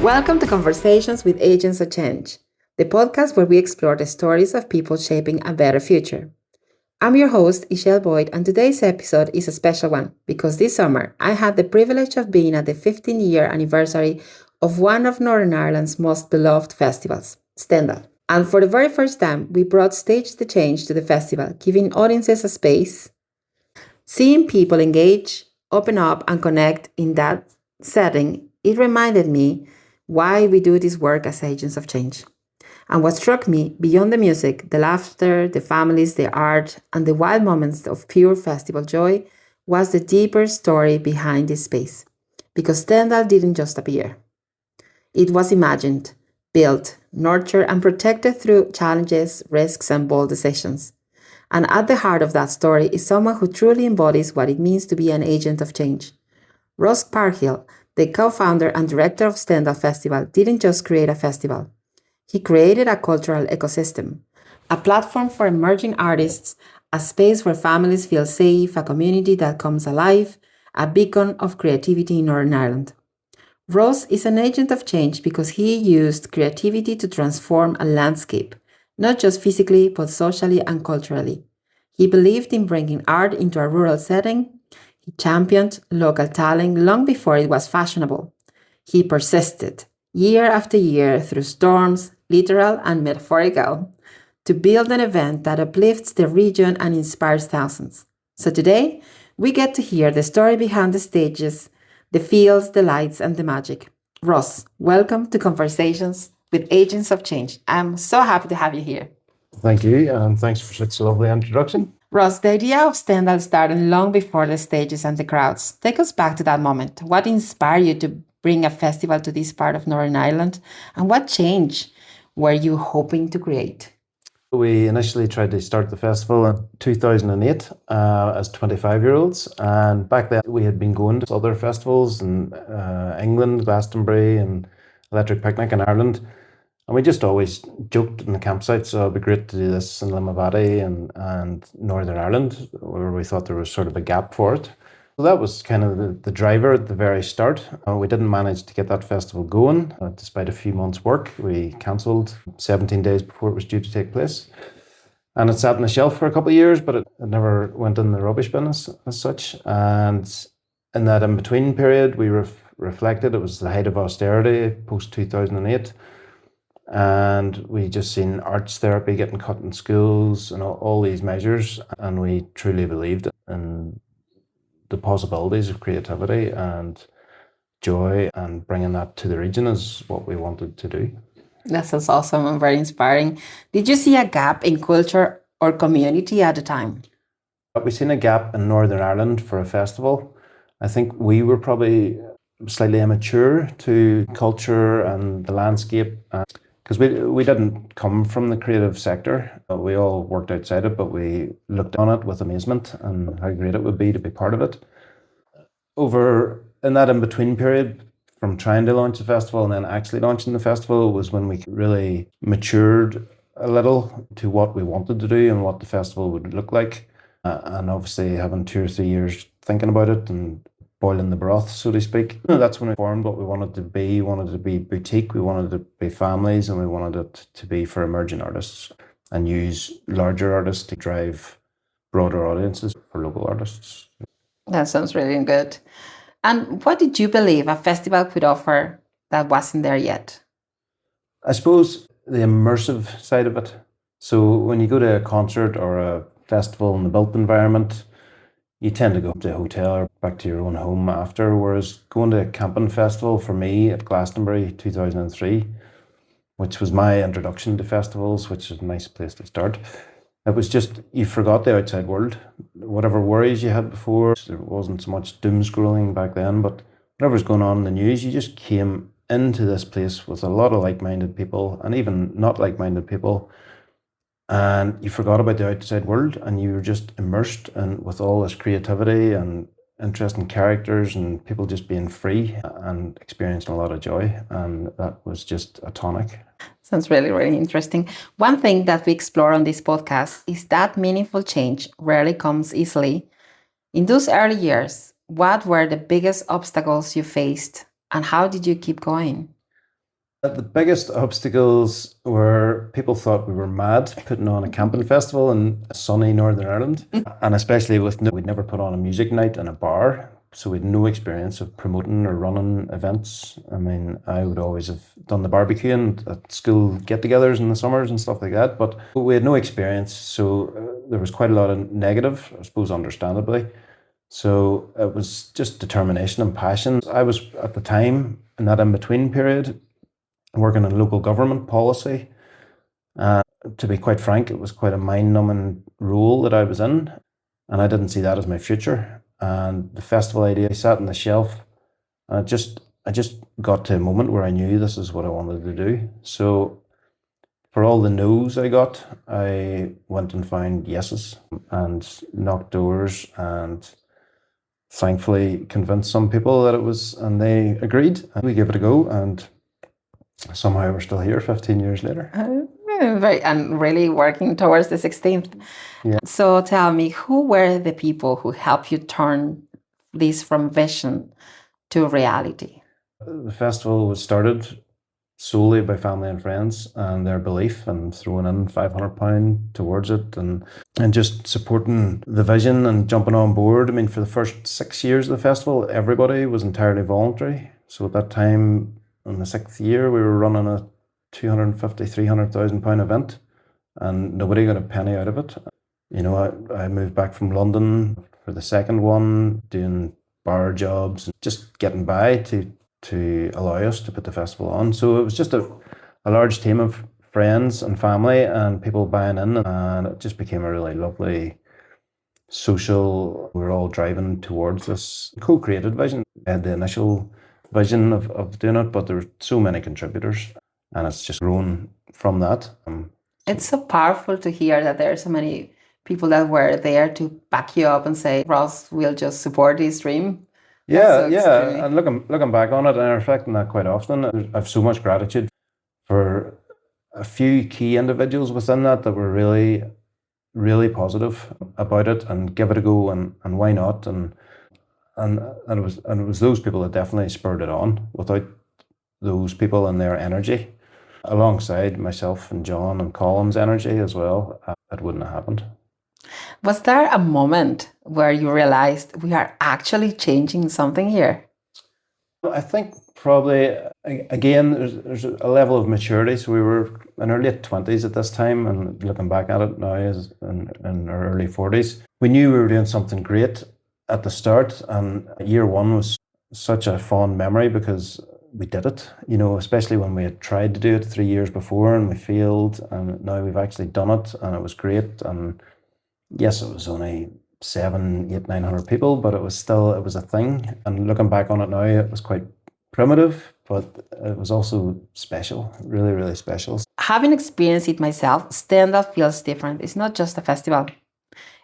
Welcome to Conversations with Agents of Change, the podcast where we explore the stories of people shaping a better future. I'm your host, Izy Boyd, and today's episode is a special one because this summer I had the privilege of being at the 15-year anniversary of one of Northern Ireland's most beloved festivals, Stendhal. And for the very first time, we brought Stage the Change to the festival, giving audiences a space. Seeing people engage, open up, and connect in that setting, it reminded me why we do this work as agents of change. And what struck me, beyond the music, the laughter, the families, the art, and the wild moments of pure festival joy, was the deeper story behind this space. Because Stendhal didn't just appear. It was imagined, built, nurtured, and protected through challenges, risks, and bold decisions. And at the heart of that story is someone who truly embodies what it means to be an agent of change. Ross Parkhill, the co-founder and director of Stendhal Festival, didn't just create a festival. He created a cultural ecosystem, a platform for emerging artists, a space where families feel safe, a community that comes alive, a beacon of creativity in Northern Ireland. Ross is an agent of change because he used creativity to transform a landscape, not just physically, but socially and culturally. He believed in bringing art into a rural setting. He championed local talent long before it was fashionable. He persisted, year after year, through storms, literal and metaphorical, to build an event that uplifts the region and inspires thousands. So today, we get to hear the story behind the stages, the feels, the lights, and the magic. Ross, welcome to Conversations with Agents of Change. I'm so happy to have you here. Thank you, and thanks for such a lovely introduction. Ross, the idea of Stendhal started long before the stages and the crowds. Take us back to that moment. What inspired you to bring a festival to this part of Northern Ireland? And what change were you hoping to create? We initially tried to start the festival in 2008 as 25-year-olds. And back then we had been going to other festivals in England, Glastonbury and Electric Picnic in Ireland. And we just always joked in the campsite, so it'd be great to do this in Limavady and Northern Ireland, where we thought there was sort of a gap for it. So that was kind of the driver at the very start. We didn't manage to get that festival going. Despite a few months' work, we cancelled 17 days before it was due to take place. And it sat on the shelf for a couple of years, but it never went in the rubbish bin as such. And in that in-between period, we reflected. It was the height of austerity, post-2008. And we just seen arts therapy getting cut in schools and all these measures. And we truly believed in the possibilities of creativity and joy, and bringing that to the region is what we wanted to do. That sounds awesome and very inspiring. Did you see a gap in culture or community at the time? We've seen a gap in Northern Ireland for a festival. I think we were probably slightly immature to culture and the landscape, because we didn't come from the creative sector. We all worked outside it, but we looked on it with amazement and how great it would be to be part of it. Over in that in-between period, from trying to launch the festival and then actually launching the festival, was when we really matured a little to what we wanted to do and what the festival would look like. And obviously having 2 or 3 years thinking about it and boiling the broth, so to speak. That's when we formed what we wanted to be. We wanted to be boutique, we wanted to be families, and we wanted it to be for emerging artists and use larger artists to drive broader audiences for local artists. That sounds really good. And what did you believe a festival could offer that wasn't there yet? I suppose the immersive side of it. So when you go to a concert or a festival in the built environment, you tend to go to a hotel or back to your own home after, whereas going to a camping festival for me at Glastonbury 2003, which was my introduction to festivals, which is a nice place to start. It was just, you forgot the outside world. Whatever worries you had before, there wasn't so much doom scrolling back then, but whatever was going on in the news, you just came into this place with a lot of like-minded people and even not like-minded people. And you forgot about the outside world and you were just immersed in with all this creativity and interesting characters and people just being free and experiencing a lot of joy. And that was just a tonic. Sounds really, really interesting. One thing that we explore on this podcast is that meaningful change rarely comes easily. In those early years, what were the biggest obstacles you faced and how did you keep going? The biggest obstacles were people thought we were mad putting on a camping festival in sunny Northern Ireland. And especially we'd never put on a music night in a bar. So we'd no experience of promoting or running events. I mean, I would always have done the barbecuing at school get-togethers in the summers and stuff like that, but we had no experience. So there was quite a lot of negative, I suppose, understandably. So it was just determination and passion. I was at the time in that in-between period working in local government policy. To be quite frank, it was quite a mind-numbing role that I was in, and I didn't see that as my future. And the festival idea sat on the shelf, and I just got to a moment where I knew this is what I wanted to do. So for all the no's I got, I went and found yeses and knocked doors and thankfully convinced some people that it was, and they agreed. And we gave it a go, and somehow we're still here 15 years later. And really working towards the 16th. Yeah. So tell me, who were the people who helped you turn this from vision to reality? The festival was started solely by family and friends and their belief and throwing in £500 towards it and just supporting the vision and jumping on board. I mean, for the first 6 years of the festival, everybody was entirely voluntary. So at that time, in the 6th year, we were running a £250,000, £300,000 event and nobody got a penny out of it. You know, I moved back from London for the second one, doing bar jobs, and just getting by to allow us to put the festival on. So it was just a large team of friends and family and people buying in, and it just became a really lovely social. We were all driving towards this co-created vision. I had the initial vision of doing it, but there were so many contributors, and it's just grown from that. It's so powerful to hear that there are so many people that were there to back you up and say, Ross, we'll just support this dream. Yeah, and looking back on it and reflecting that quite often, I have so much gratitude for a few key individuals within that were really, really positive about it and give it a go and why not, and it was those people that definitely spurred it on. Without those people and their energy, alongside myself and John and Colin's energy as well, it wouldn't have happened. Was there a moment where you realized we are actually changing something here? I think probably, again, there's a level of maturity. So we were in our late 20s at this time, and looking back at it now as in our early 40s. We knew we were doing something great at the start, and year one was such a fond memory because we did it, you know, especially when we had tried to do it 3 years before and we failed, and now we've actually done it and it was great. And yes, it was only 700, 800, 900 people, but it was a thing. And looking back on it now, it was quite primitive, but it was also special, really, really special. Having experienced it myself, Stendhal feels different. It's not just a festival.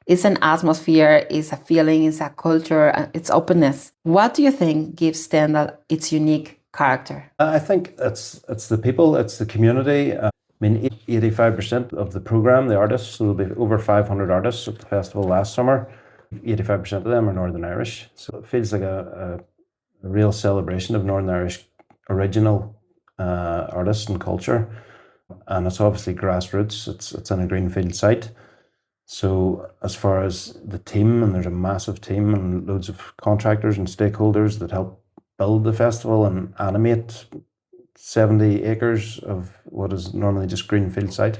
It's an atmosphere, it's a feeling, it's a culture, it's openness. What do you think gives Stendhal its unique character? I think it's the people, it's the community. I mean, 85% of the program, the artists, so there'll be over 500 artists at the festival last summer. 85% of them are Northern Irish. So it feels like a real celebration of Northern Irish original artists and culture. And it's obviously grassroots, it's in a greenfield site. So as far as the team, and there's a massive team and loads of contractors and stakeholders that help build the festival and animate 70 acres of what is normally just greenfield site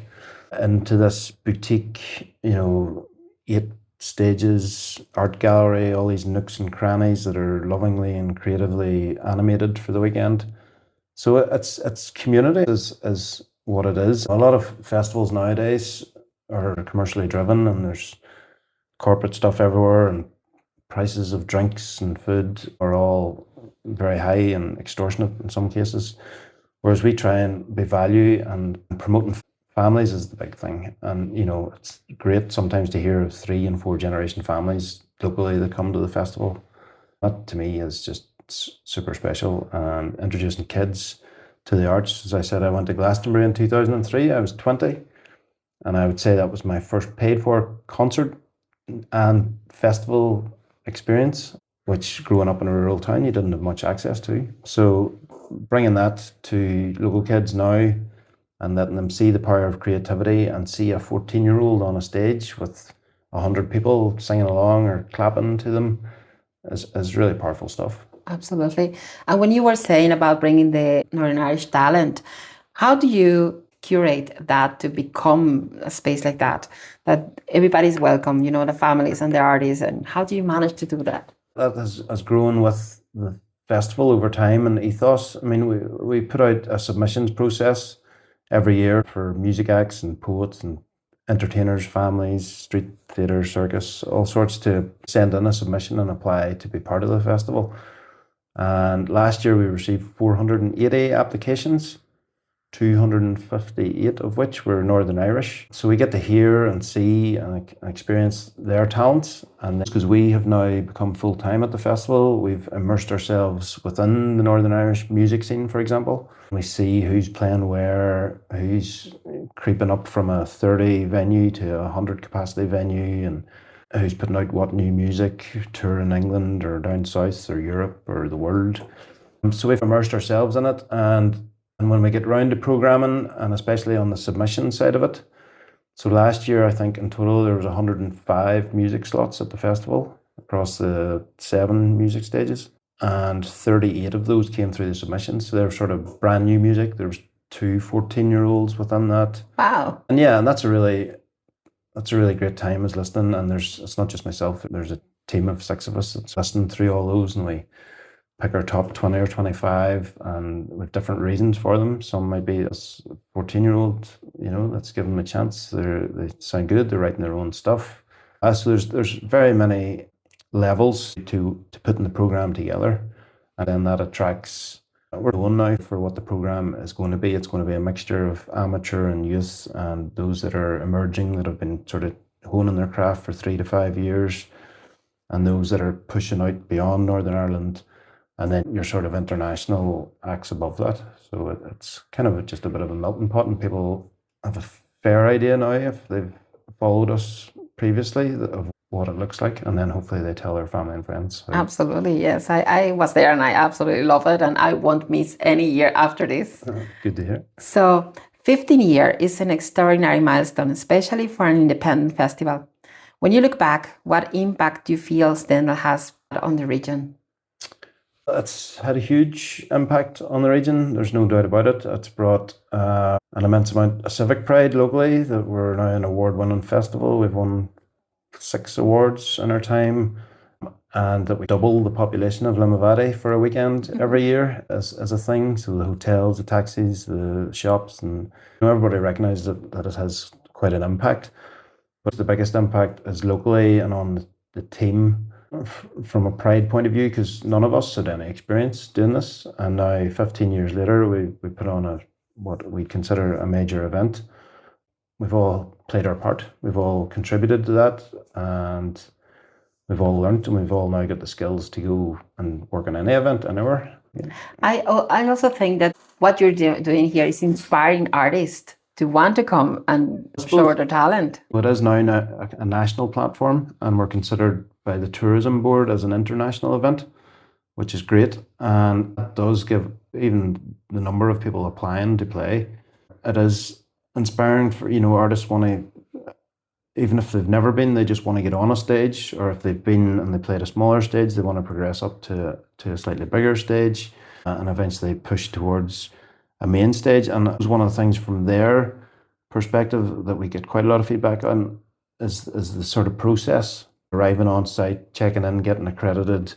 into this boutique, you know, 8 stages, art gallery, all these nooks and crannies that are lovingly and creatively animated for the weekend. So it's community is what it is. A lot of festivals nowadays are commercially driven and there's corporate stuff everywhere, and prices of drinks and food are all very high and extortionate in some cases. Whereas we try and be value, and promoting families is the big thing. And, you know, it's great sometimes to hear of 3 and 4 generation families locally that come to the festival. That to me is just super special. And introducing kids to the arts. As I said, I went to Glastonbury in 2003. I was 20. And I would say that was my first paid for concert and festival experience. which growing up in a rural town you didn't have much access to. So bringing that to local kids now and letting them see the power of creativity and see a 14-year-old on a stage with 100 people singing along or clapping to them is really powerful stuff. Absolutely. And when you were saying about bringing the Northern Irish talent, how do you curate that to become a space like that, that everybody's welcome, the families and the artists, and how do you manage to do that? That has grown with the festival over time and ethos. I mean, we put out a submissions process every year for music acts and poets and entertainers, families, street theatre, circus, all sorts to send in a submission and apply to be part of the festival. And last year we received 480 applications, 258 of which were Northern Irish. So we get to hear and see and experience their talents. And because we have now become full-time at the festival, we've immersed ourselves within the Northern Irish music scene, for example. We see who's playing where, who's creeping up from a 30 venue to a 100 capacity venue, and who's putting out what new music, tour in England or down south or Europe or the world. So we've immersed ourselves in it, and when we get round to programming, and especially on the submission side of it, so last year I think in total there was 105 music slots at the festival across the 7 music stages, and 38 of those came through the submissions. So they're sort of brand new music. There was 2 14-year-olds within that. Wow. And yeah, and that's a really great time as listening. And it's not just myself. There's a team of 6 of us that's listening through all those, and we pick our top 20 or 25, and with different reasons for them. Some might be a 14-year-old, let's give them a chance. They sound good. They're writing their own stuff. So there's very many levels to putting the program together, and then that attracts. We're going now for what the program is going to be. It's going to be a mixture of amateur and youth and those that are emerging, that have been sort of honing their craft for 3 to 5 years, and those that are pushing out beyond Northern Ireland. And then your sort of international acts above that. So it's kind of just a bit of a melting pot, and people have a fair idea now, if they've followed us previously, of what it looks like. And then hopefully they tell their family and friends. So. Absolutely, yes. I was there and I absolutely love it, and I won't miss any year after this. Good to hear. So 15 years is an extraordinary milestone, especially for an independent festival. When you look back, what impact do you feel Stendhal has on the region? It's had a huge impact on the region. There's no doubt about it. It's brought an immense amount of civic pride locally, that we're now an award-winning festival. We've won 6 awards in our time, and that we double the population of Limavady for a weekend every year as a thing. So the hotels, the taxis, the shops, and everybody recognises that it has quite an impact. But the biggest impact is locally and on the team, from a pride point of view, because none of us had any experience doing this, and now 15 years later we put on what we consider a major event. We've all played our part, we've all contributed to that, and we've all learnt, and we've all now got the skills to go and work on any event anywhere. Yeah. I also think that what you're doing here is inspiring artists to want to come and show their talent. It is now a national platform, and we're considered by the tourism board as an international event, which is great, and that does give even the number of people applying to play. It is inspiring for artists want to, even if they've never been, they just want to get on a stage, or if they've been and they played a smaller stage, they want to progress up to a slightly bigger stage, and eventually push towards a main stage. And it was one of the things from their perspective that we get quite a lot of feedback on, is the sort of process. Arriving on site, checking in, getting accredited,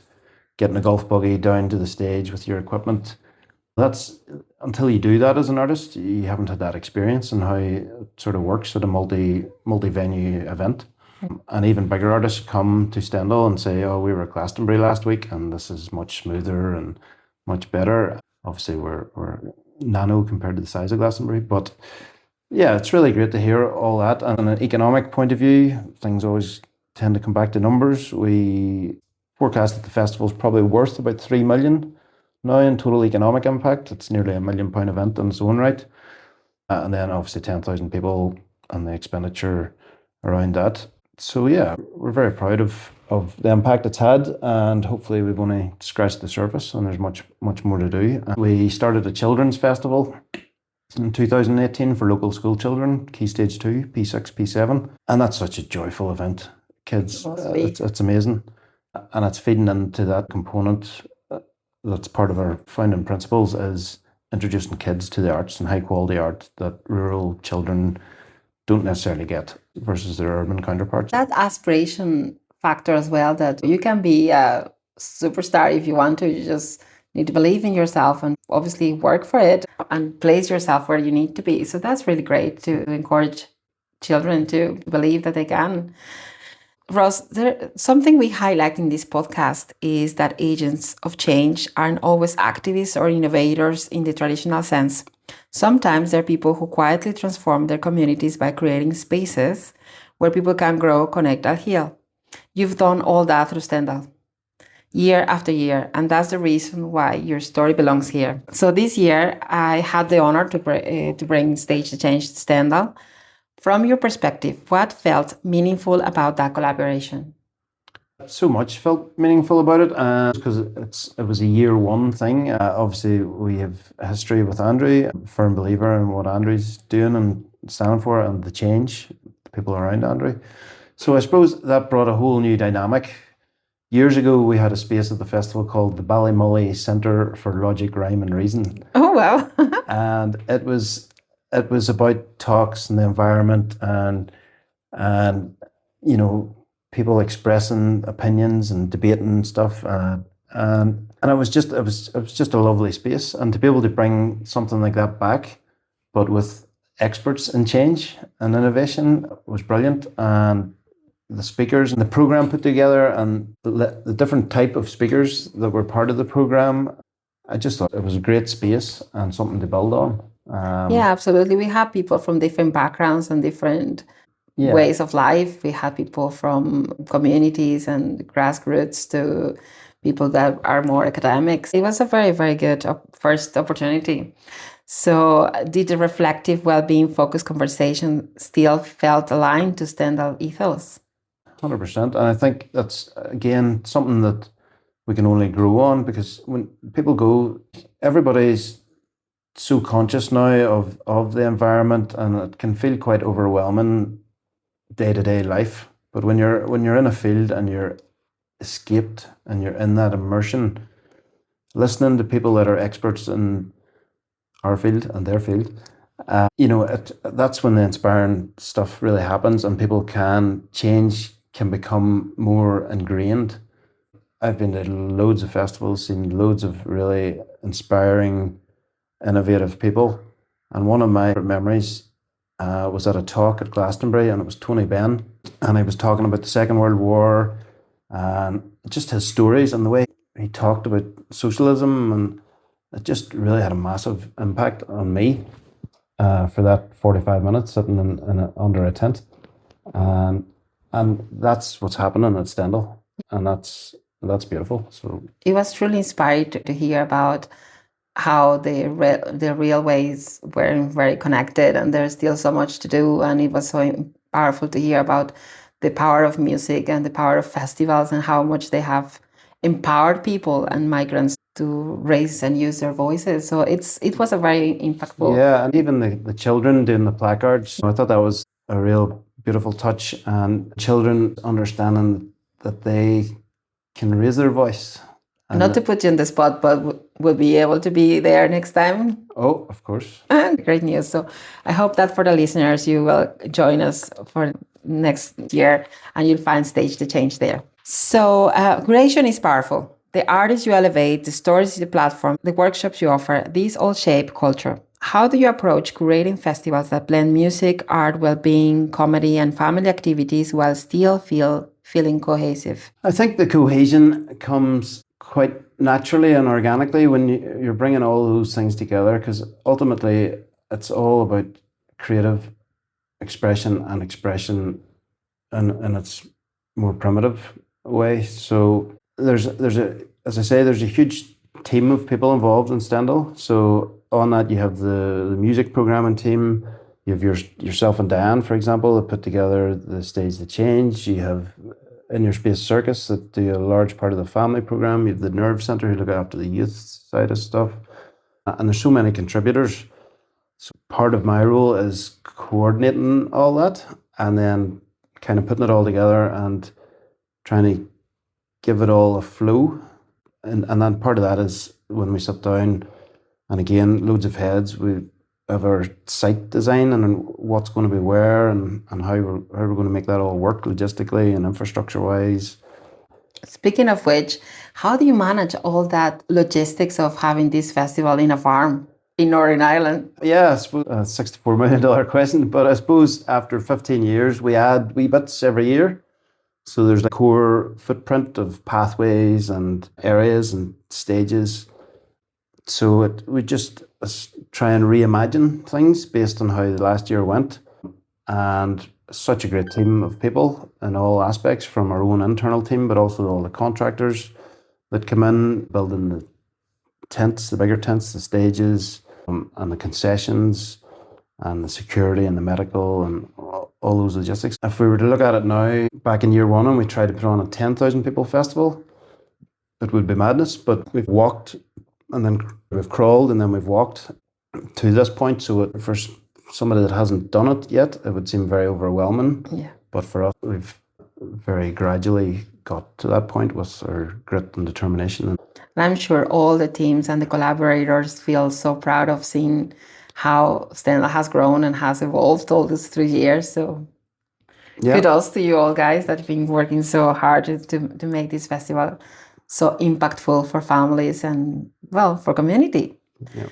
getting a golf buggy down to the stage with your equipment. That's, until you do that as an artist, you haven't had that experience and how it sort of works at a multi-venue event. And even bigger artists come to Stendhal and say, oh, we were at Glastonbury last week and this is much smoother and much better. Obviously we're nano compared to the size of Glastonbury, but yeah, it's really great to hear all that. And on an economic point of view, things always tend to come back to numbers. We forecast that the festival is probably worth about 3 million now in total economic impact. It's nearly £1 million event in its own right. And then obviously 10,000 people and the expenditure around that. So yeah, we're very proud of of the impact it's had, and hopefully we've only scratched the surface, and there's much more to do. We started a children's festival in 2018 for local school children, Key Stage 2, P6, P7, and that's such a joyful event. Kids, it's amazing, and it's feeding into that component that's part of our founding principles, is introducing kids to the arts and high quality art that rural children don't necessarily get versus their urban counterparts. That aspiration factor as well, that you can be a superstar if you want to. You just need to believe in yourself and obviously work for it and place yourself where you need to be. So that's really great to encourage children to believe that they can. Ross, something we highlight in this podcast is that agents of change aren't always activists or innovators in the traditional sense. Sometimes they're people who quietly transform their communities by creating spaces where people can grow, connect, and heal. You've done all that through Stendhal, year after year, and that's the reason why your story belongs here. So this year, I had the honor to bring Stage to Change to Stendhal. From your perspective, what felt meaningful about that collaboration? So much felt meaningful about it, because it was a year one thing. Obviously, we have a history with Andrew, a firm believer in what Andrew's doing and standing for, and the change, the people around Andrew. So I suppose that brought a whole new dynamic. Years ago, we had a space at the festival called the Ballymully Centre for Logic, Rhyme and Reason. Oh, wow. And it was about talks and the environment and people expressing opinions and debating and stuff, and it was just a lovely space, and to be able to bring something like that back, but with experts in change and innovation, was brilliant. And the speakers and the program put together and the different type of speakers that were part of the program, I just thought it was a great space and something to build on. Yeah, absolutely. We have people from different backgrounds and different ways of life. We have people from communities and grassroots to people that are more academics. It was a very, very good first opportunity. So did the reflective, well-being focused conversation still felt aligned to Stendhal ethos? 100%. And I think that's, again, something that we can only grow on, because when people go, everybody's so conscious now of the environment, and it can feel quite overwhelming day-to-day life. But when you're in a field and you're escaped and you're in that immersion, listening to people that are experts in our field and their field, that's when the inspiring stuff really happens, and people can become more ingrained. I've been to loads of festivals, seen loads of really inspiring, innovative people, and one of my memories was at a talk at Glastonbury, and it was Tony Benn, and he was talking about the Second World War and just his stories and the way he talked about socialism, and it just really had a massive impact on me for that 45 minutes sitting under a tent, and that's what's happening at Stendhal, and that's beautiful. So it was truly inspired to hear about how the railways were very connected, and there's still so much to do. And it was so powerful to hear about the power of music and the power of festivals and how much they have empowered people and migrants to raise and use their voices. So it was a very impactful. Yeah, and even the children doing the placards, I thought that was a real beautiful touch, and children understanding that they can raise their voice. Not to put you on the spot, but we'll be able to be there next time. Oh, of course. Great news. So I hope that for the listeners, you will join us for next year and you'll find Stage to Change there. So creation is powerful. The artists you elevate, the stories you platform, the workshops you offer, these all shape culture. How do you approach curating festivals that blend music, art, well-being, comedy, and family activities while still feeling cohesive? I think the cohesion comes quite naturally and organically when you're bringing all those things together, because ultimately it's all about creative expression and expression in its more primitive way. So there's a huge team of people involved in Stendhal. So on that you have the music programming team, you have yourself and Diane, for example, that put together the Stage to Change. You have In Your Space Circus that do a large part of the family program. You have the Nerve Centre who look after the youth side of stuff. And there's so many contributors. So part of my role is coordinating all that and then kind of putting it all together and trying to give it all a flow. And then part of that is when we sit down, and again, loads of heads, we have our site design and what's going to be where and how we're going to make that all work logistically and infrastructure wise. Speaking of which, how do you manage all that logistics of having this festival in a farm in Northern Ireland? Yeah, I suppose a $64 million question, but I suppose after 15 years, we add wee bits every year. So there's a core footprint of pathways and areas and stages. So we just try and reimagine things based on how the last year went. And such a great team of people in all aspects, from our own internal team, but also all the contractors that come in, building the tents, the bigger tents, the stages, and the concessions, and the security and the medical and all those logistics. If we were to look at it now, back in year one, and we tried to put on a 10,000 people festival, it would be madness. But we've walked, and then we've crawled, and then we've walked to this point. So for somebody that hasn't done it yet, it would seem very overwhelming. Yeah. But for us, we've very gradually got to that point with our grit and determination. And I'm sure all the teams and the collaborators feel so proud of seeing how Stendhal has grown and has evolved all these 3 years. So kudos to you all guys that have been working so hard to make this festival so impactful for families and, well, for community. Yeah.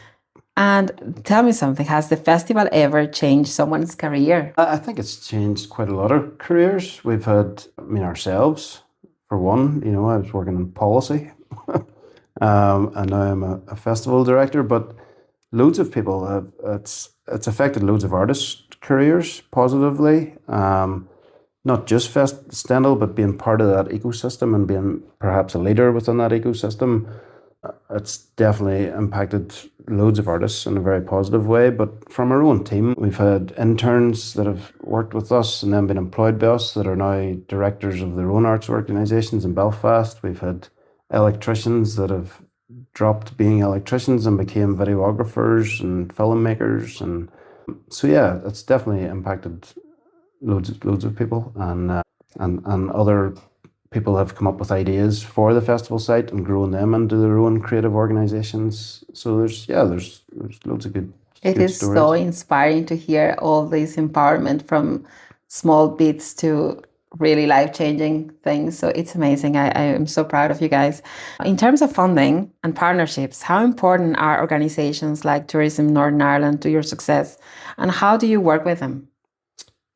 And tell me something, has the festival ever changed someone's career? I think it's changed quite a lot of careers. We've had, ourselves, for one, I was working in policy and now I'm a festival director, but loads of people have, it's affected loads of artists' careers positively. Not just Stendhal, but being part of that ecosystem and being perhaps a leader within that ecosystem. It's definitely impacted loads of artists in a very positive way. But from our own team, we've had interns that have worked with us and then been employed by us that are now directors of their own arts organisations in Belfast. We've had electricians that have dropped being electricians and became videographers and filmmakers. And so, yeah, it's definitely impacted loads of people, and other people have come up with ideas for the festival site and grown them into their own creative organizations. So there's loads of good. It is stories. So inspiring to hear all this empowerment from small bits to really life-changing things. So it's amazing. I am so proud of you guys. In terms of funding and partnerships, how important are organizations like Tourism Northern Ireland to your success, and how do you work with them?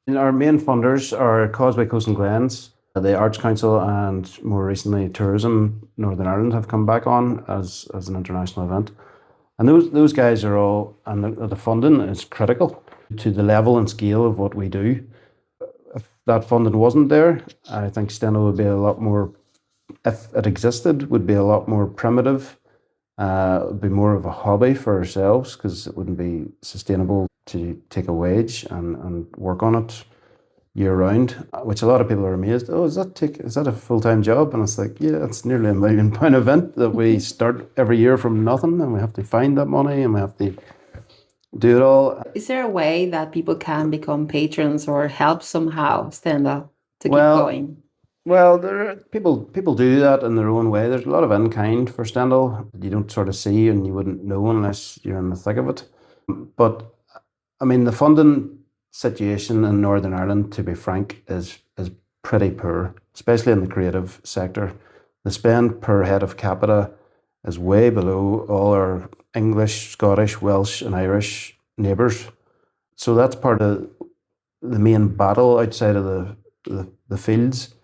Our main funders are Causeway Coast and Glens, the Arts Council, and more recently Tourism Northern Ireland have come back on as an international event. And those guys are all, and the funding is critical to the level and scale of what we do. If that funding wasn't there, I think Stendhal would be a lot more, if it existed, would be a lot more primitive. It would be more of a hobby for ourselves because it wouldn't be sustainable to take a wage and work on it year round, which a lot of people are amazed. Oh, is that a full-time job? And it's like, yeah, it's nearly £1 million event that we start every year from nothing, and we have to find that money and we have to do it all. Is there a way that people can become patrons or help somehow Stendhal to keep going? Well, people do that in their own way. There's a lot of in-kind for Stendhal you don't sort of see and you wouldn't know unless you're in the thick of it. But the funding situation in Northern Ireland, to be frank, is pretty poor, especially in the creative sector. The spend per head of capita is way below all our English, Scottish, Welsh and Irish neighbours. So that's part of the main battle outside of the fields,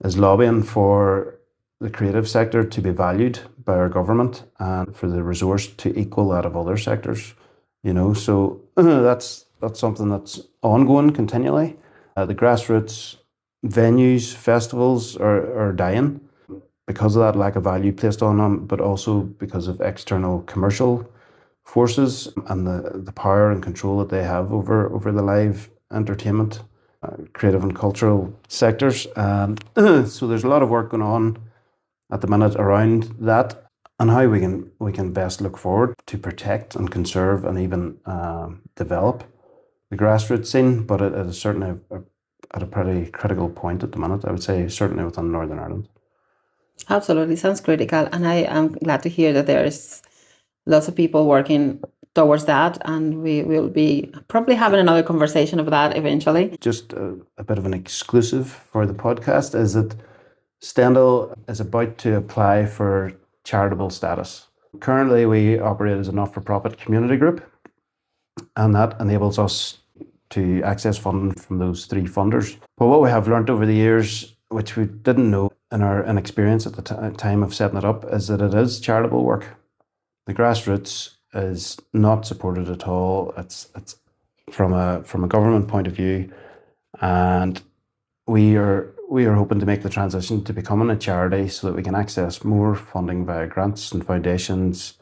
is lobbying for the creative sector to be valued by our government and for the resource to equal that of other sectors. So that's something that's ongoing continually. The grassroots venues, festivals are dying because of that lack of value placed on them, but also because of external commercial forces and the power and control that they have over the live entertainment creative and cultural sectors. So there's a lot of work going on at the minute around that and how we can best look forward to protect and conserve and even develop the grassroots scene. But it is certainly at a pretty critical point at the minute, I would say, certainly within Northern Ireland. Absolutely, sounds critical, and I am glad to hear that there's lots of people working towards that, and we will be probably having another conversation of that eventually. Just a bit of an exclusive for the podcast is that Stendhal is about to apply for charitable status. Currently, we operate as a not-for-profit community group, and that enables us to access funding from those three funders. But what we have learnt over the years, which we didn't know in our inexperience at the time of setting it up, is that it is charitable work. The grassroots is not supported at all. It's from a government point of view, and we are hoping to make the transition to becoming a charity so that we can access more funding via grants and foundations.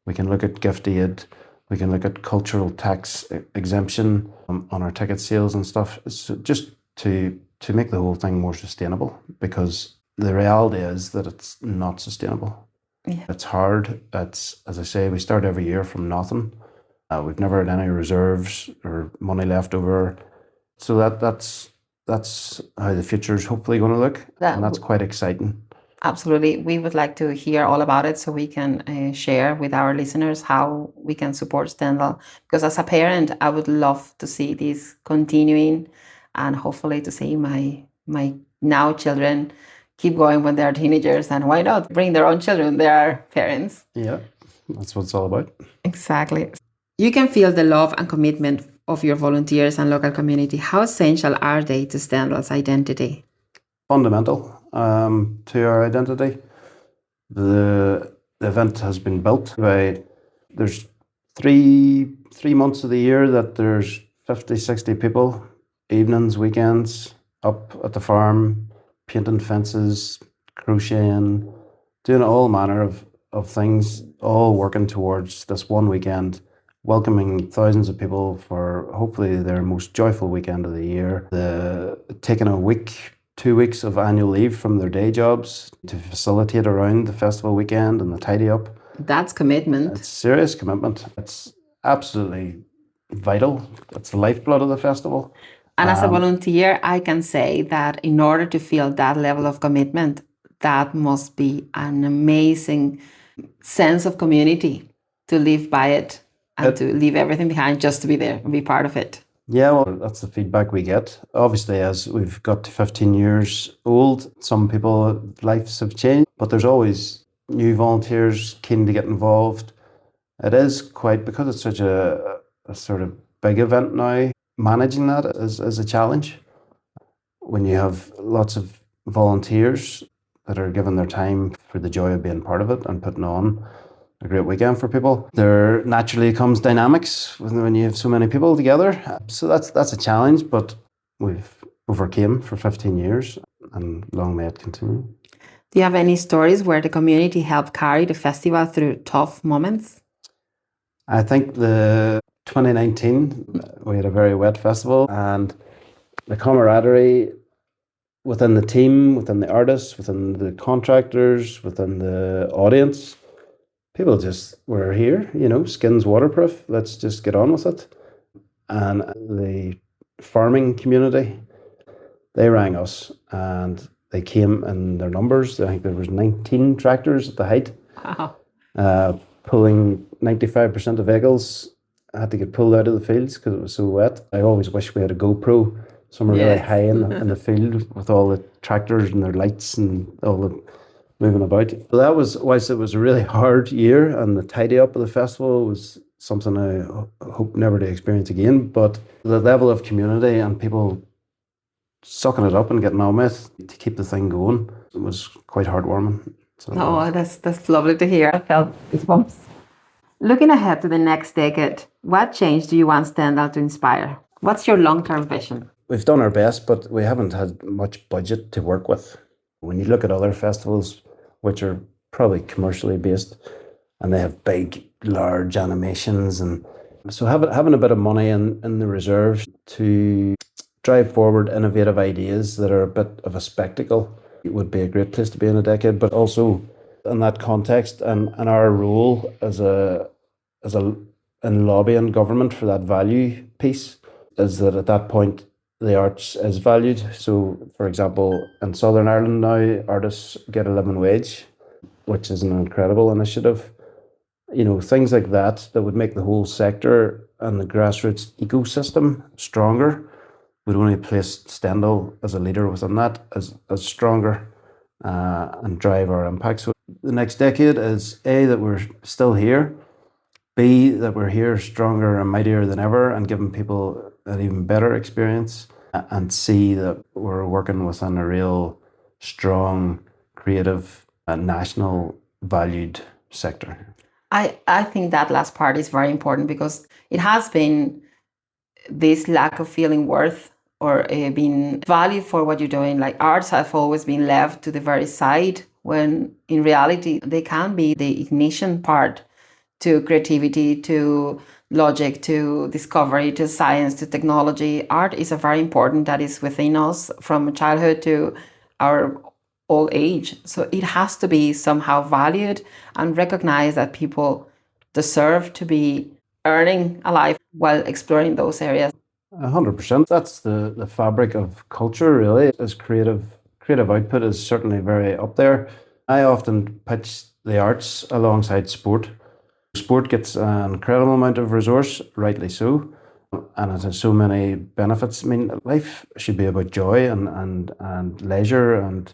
We can look at gift aid. We can look at cultural tax exemption on our ticket sales and stuff. So just to make the whole thing more sustainable, because the reality is that it's not sustainable. Yeah. It's hard. It's, as I say, we start every year from nothing. We've never had any reserves or money left over. So that's how the future is hopefully going to look. And that's quite exciting. Absolutely. We would like to hear all about it so we can share with our listeners how we can support Stendhal. Because as a parent, I would love to see this continuing and hopefully to see my now children keep going when they're teenagers, and why not bring their own children when they are parents. Yeah, that's what it's all about. Exactly. You can feel the love and commitment of your volunteers and local community. How essential are they to Stendhal's identity? Fundamental to our identity. The event has been built by, there's three months of the year that there's 50, 60 people, evenings, weekends, up at the farm, painting fences, crocheting, doing all manner of things, all working towards this one weekend, welcoming thousands of people for hopefully their most joyful weekend of the year. Taking a week, 2 weeks of annual leave from their day jobs to facilitate around the festival weekend and the tidy up. That's commitment. It's serious commitment. It's absolutely vital. It's the lifeblood of the festival. And as a volunteer, I can say that in order to feel that level of commitment, that must be an amazing sense of community to live by it and to leave everything behind just to be there and be part of it. Yeah, well, that's the feedback we get. Obviously, as we've got to 15 years old, some people's lives have changed, but there's always new volunteers keen to get involved. It is quite, because it's such a sort of big event now, managing that is a challenge. When you have lots of volunteers that are giving their time for the joy of being part of it and putting on a great weekend for people, there naturally comes dynamics when you have so many people together. So that's a challenge, but we've overcame for 15 years and long may it continue. Do you have any stories where the community helped carry the festival through tough moments? I think the 2019, we had a very wet festival, and the camaraderie within the team, within the artists, within the contractors, within the audience, people just were here, skin's waterproof, let's just get on with it. And the farming community, they rang us and they came in their numbers. I think there was 19 tractors at the height. Wow. Pulling 95% of vehicles had to get pulled out of the fields because it was so wet. I always wish we had a GoPro somewhere really high in the field with all the tractors and their lights and all the moving about. So that was, whilst it was a really hard year, and the tidy up of the festival was something I hope never to experience again, but the level of community and people sucking it up and getting on with to keep the thing going, it was quite heartwarming. So, that's lovely to hear. I felt goosebumps. Looking ahead to the next decade, what change do you want Stendhal to inspire? What's your long-term vision? We've done our best, but we haven't had much budget to work with. When you look at other festivals, which are probably commercially based, and they have big, large animations, and so having a bit of money in the reserve to drive forward innovative ideas that are a bit of a spectacle. It would be a great place to be in a decade, but also in that context and our role as a in lobbying government for that value piece is that at that point the arts is valued. So, for example, in Southern Ireland now, artists get a living wage, which is an incredible initiative. Things like that would make the whole sector and the grassroots ecosystem stronger would only place Stendhal as a leader within that as stronger and drive our impact. So the next decade is A, that we're still here, B, that we're here stronger and mightier than ever and giving people an even better experience, and C, that we're working within a real strong, creative, national valued sector. I think that last part is very important because it has been this lack of feeling worth or being valued for what you're doing. Like arts have always been left to the very side when in reality they can be the ignition part to creativity, to logic, to discovery, to science, to technology. Art is a very important that is within us from childhood to our old age. So it has to be somehow valued and recognized that people deserve to be earning a life while exploring those areas. 100%. That's the fabric of culture, really. As creative output is certainly very up there. I often pitch the arts alongside sport. Sport gets an incredible amount of resource, rightly so, and it has so many benefits. I mean, life should be about joy and leisure, and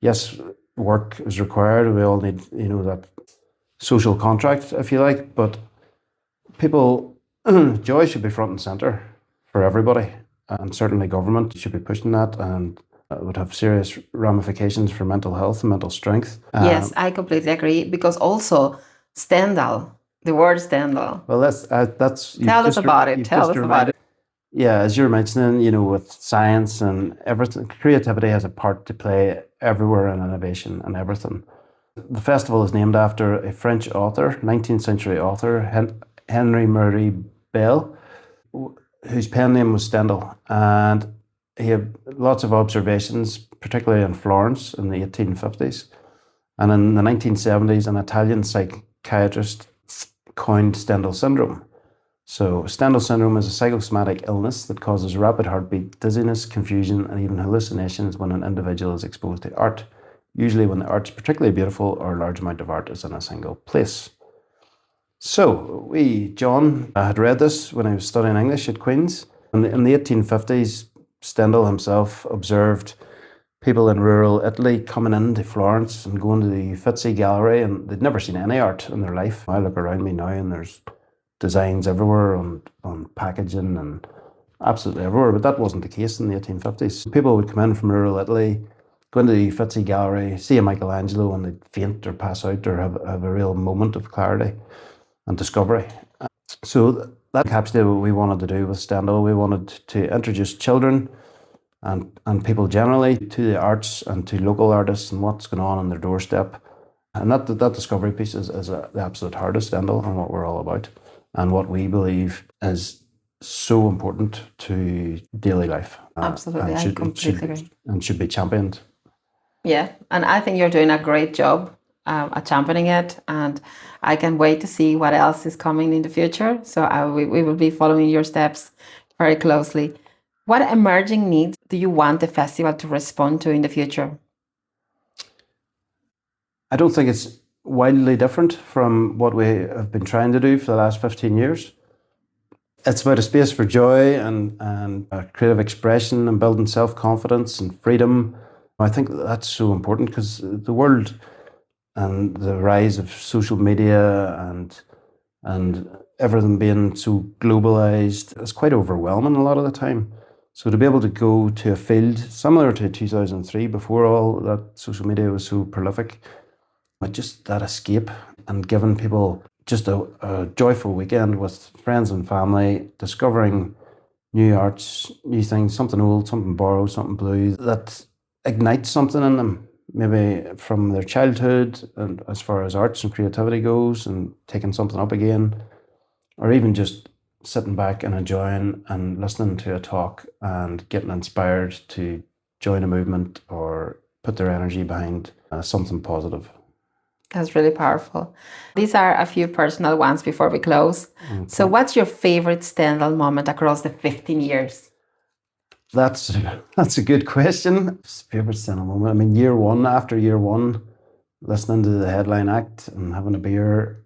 yes, work is required. We all need, that social contract, if you like, but people, joy should be front and center for everybody, and certainly government should be pushing that, and it would have serious ramifications for mental health and mental strength. Yes, I completely agree because also Stendhal, the word Stendhal. Well, that's Tell us about it. Tell us about it. Yeah, as you're mentioning, with science and everything, creativity has a part to play everywhere in innovation and everything. The festival is named after a French author, 19th century author, Henry Murray Bell, whose pen name was Stendhal. And he had lots of observations, particularly in Florence in the 1850s. And in the 1970s, an Italian psychiatrist coined Stendhal syndrome. So Stendhal syndrome is a psychosomatic illness that causes rapid heartbeat, dizziness, confusion, and even hallucinations when an individual is exposed to art, usually when the art's particularly beautiful or a large amount of art is in a single place. So John, had read this when I was studying English at Queen's. In the 1850s, Stendhal himself observed people in rural Italy coming into Florence and going to the Uffizi Gallery, and they'd never seen any art in their life. I look around me now and there's designs everywhere on packaging and absolutely everywhere, but that wasn't the case in the 1850s. People would come in from rural Italy, go into the Uffizi Gallery, see a Michelangelo, and they'd faint or pass out or have a real moment of clarity and discovery. So that encapsulated what we wanted to do with Stendhal. We wanted to introduce children and people generally to the arts and to local artists and what's going on their doorstep. And that discovery piece is the absolute heart of Stendhal and what we're all about and what we believe is so important to daily life. Absolutely, I completely agree. And should be championed. Yeah, and I think you're doing a great job at championing it, and I can wait to see what else is coming in the future. So we will be following your steps very closely. What emerging needs do you want the festival to respond to in the future? I don't think it's wildly different from what we have been trying to do for the last 15 years. It's about a space for joy and creative expression and building self-confidence and freedom. I think that's so important because the world and the rise of social media and everything being so globalized is quite overwhelming a lot of the time. So to be able to go to a field similar to 2003, before all that social media was so prolific, but just that escape and giving people just a joyful weekend with friends and family, discovering new arts, new things, something old, something borrowed, something blue, that ignites something in them, maybe from their childhood and as far as arts and creativity goes and taking something up again, or even just sitting back and enjoying and listening to a talk and getting inspired to join a movement or put their energy behind something positive. That's really powerful. These are a few personal ones before we close. Okay. So what's your favorite Stendhal moment across the 15 years? That's a good question. Favorite Stendhal moment. I mean, after year one, listening to the headline act and having a beer,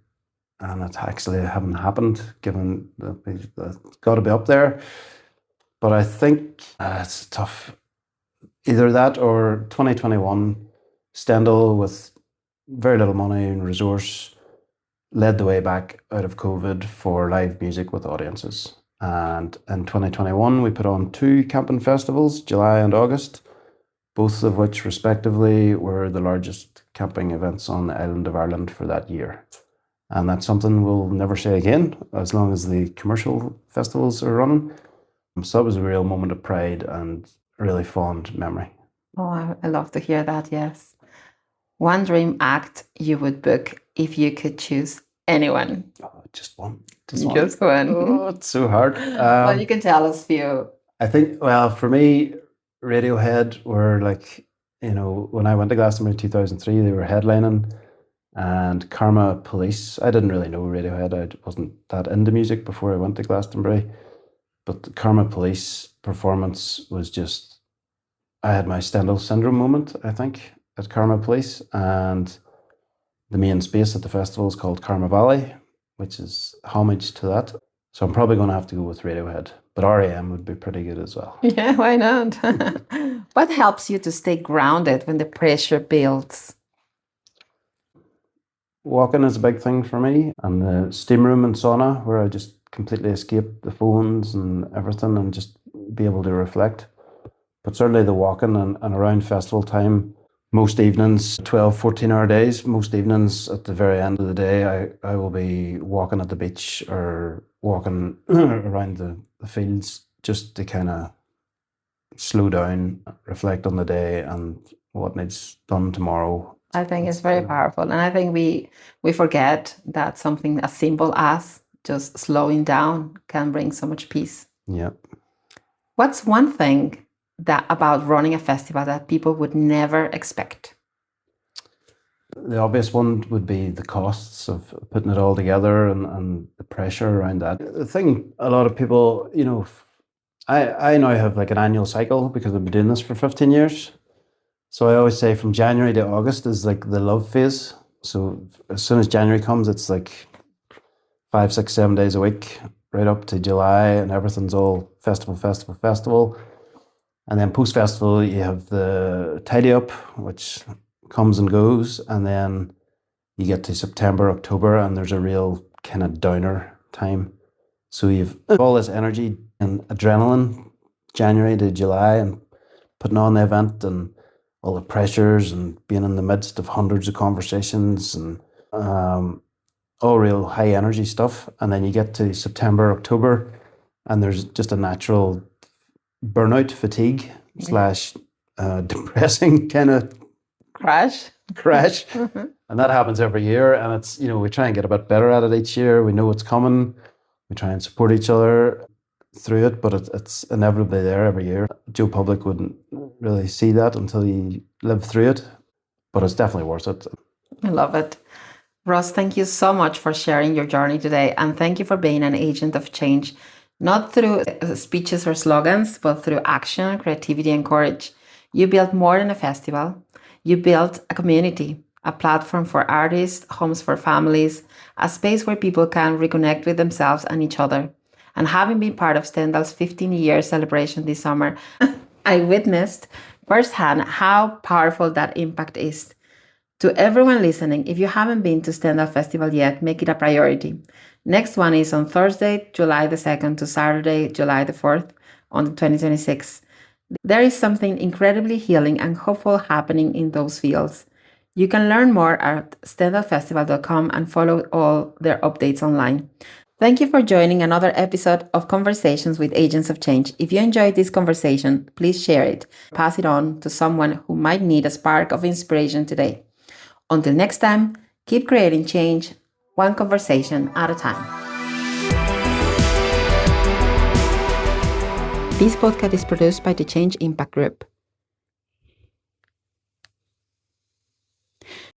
and it actually haven't happened, given that it's got to be up there. But I think it's tough. Either that or 2021, Stendhal, with very little money and resource, led the way back out of COVID for live music with audiences. And in 2021, we put on 2 camping festivals, July and August, both of which respectively were the largest camping events on the island of Ireland for that year. And that's something we'll never say again, as long as the commercial festivals are running. So that was a real moment of pride and a really fond memory. Oh, I love to hear that, yes. One dream act you would book if you could choose anyone? Oh, just one. Just one. Oh, it's so hard. Well, you can tell us few. I think, well, for me, Radiohead were like, when I went to Glastonbury in 2003, they were headlining, and Karma Police. I didn't really know Radiohead. I wasn't that into music before I went to Glastonbury, but the Karma Police performance was just, I had my Stendhal syndrome moment, I think, at Karma Police, and the main space at the festival is called Karma Valley, which is homage to that. So I'm probably going to have to go with Radiohead, but R.E.M. would be pretty good as well. Yeah, why not? What helps you to stay grounded when the pressure builds? Walking is a big thing for me, and the steam room and sauna, where I just completely escape the phones and everything and just be able to reflect. But certainly the walking and around festival time, most evenings, 12, 14-hour days, most evenings at the very end of the day, I will be walking at the beach or walking around the fields just to kind of slow down, reflect on the day and what needs done tomorrow. I think it's very powerful. And I think we forget that something as simple as just slowing down can bring so much peace. Yeah. What's one thing about running a festival that people would never expect? The obvious one would be the costs of putting it all together and the pressure around that. The thing, a lot of people, I now have like an annual cycle because I've been doing this for 15 years. So I always say from January to August is like the love phase. So as soon as January comes, it's like 5, 6, 7 days a week, right up to July, and everything's all festival. And then post-festival, you have the tidy up, which comes and goes. And then you get to September, October, and there's a real kind of downer time. So you've all this energy and adrenaline, January to July, and putting on the event and all the pressures and being in the midst of hundreds of conversations and all real high energy stuff. And then you get to September, October, and there's just a natural burnout, fatigue / depressing kind of Crash. And that happens every year. And it's, we try and get a bit better at it each year. We know what's coming. We try and support each other through it, but it's inevitably there every year. Joe Public wouldn't really see that until you live through it, but it's definitely worth it. I love it. Ross, thank you so much for sharing your journey today, and thank you for being an agent of change, not through speeches or slogans, but through action, creativity, and courage. You built more than a festival. You built a community, a platform for artists, homes for families, a space where people can reconnect with themselves and each other. And having been part of Stendhal's 15-year celebration this summer, I witnessed firsthand how powerful that impact is. To everyone listening, if you haven't been to Stendhal Festival yet, make it a priority. Next one is on Thursday, July the 2nd to Saturday, July the 4th on 2026. There is something incredibly healing and hopeful happening in those fields. You can learn more at stendhalfestival.com and follow all their updates online. Thank you for joining another episode of Conversations with Agents of Change. If you enjoyed this conversation, please share it. Pass it on to someone who might need a spark of inspiration today. Until next time, keep creating change, one conversation at a time. This podcast is produced by the Change Impact Group.